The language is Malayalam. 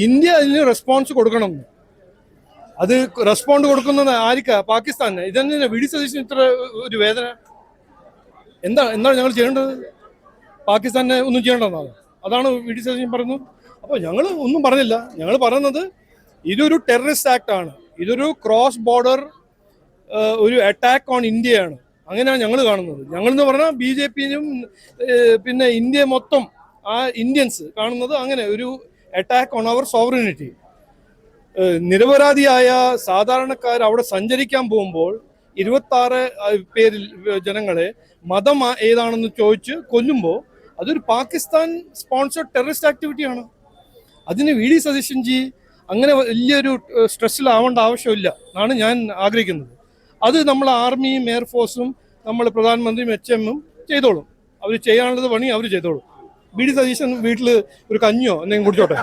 ഇന്ത്യ അതിന് റെസ്പോൺസ് കൊടുക്കണം. അത് റെസ്പോണ്ട് കൊടുക്കുന്നത് ആർക്കാ? പാകിസ്ഥാന്. ഇതന്നെ വി ഡി സതീശന് ഇത്ര ഒരു വേദന. എന്താണ് ഞങ്ങൾ ചെയ്യേണ്ടത്? പാകിസ്ഥാനെ ഒന്നും ചെയ്യേണ്ടതെന്നാണ്. അതാണ് വി ഡി സതീശൻ പറയുന്നത്. അപ്പോൾ ഞങ്ങൾ ഒന്നും പറഞ്ഞില്ല. ഞങ്ങൾ പറയുന്നത് ഇതൊരു ടെററിസ്റ്റ് ആക്ട് ആണ്. ഇതൊരു ക്രോസ് ബോർഡർ ഒരു അറ്റാക്ക് ഓൺ ഇന്ത്യയാണ്. അങ്ങനെയാണ് ഞങ്ങൾ കാണുന്നത്. ഞങ്ങളെന്ന് പറഞ്ഞാൽ ബി ജെ പിയും പിന്നെ ഇന്ത്യ മൊത്തം ആ ഇന്ത്യൻസ് കാണുന്നത് അങ്ങനെ ഒരു അറ്റാക്ക് ഓൺ അവർ സോവറിനിറ്റി. നിരപരാധിയായ സാധാരണക്കാർ അവിടെ സഞ്ചരിക്കാൻ പോകുമ്പോൾ 26 പേരിൽ ജനങ്ങളെ മതം ഏതാണെന്ന് ചോദിച്ച് കൊല്ലുമ്പോൾ അതൊരു പാകിസ്ഥാൻ സ്പോൺസർഡ് ടെററിസ്റ്റ് ആക്ടിവിറ്റിയാണ്. അതിന് വി ഡി സതീശൻ ജി അങ്ങനെ വലിയൊരു സ്ട്രെസ്സിലാവേണ്ട ആവശ്യമില്ല എന്നാണ് ഞാൻ ആഗ്രഹിക്കുന്നത്. അത് നമ്മൾ ആർമിയും എയർഫോഴ്സും നമ്മൾ പ്രധാനമന്ത്രിയും HM ചെയ്തോളും. അവർ ചെയ്യാനുള്ളത് പണി അവർ ചെയ്തോളും. വി ഡി സതീശൻ വീട്ടിൽ ഒരു കഞ്ഞിയോ എന്തെങ്കിലും കുടിച്ചോട്ടെ.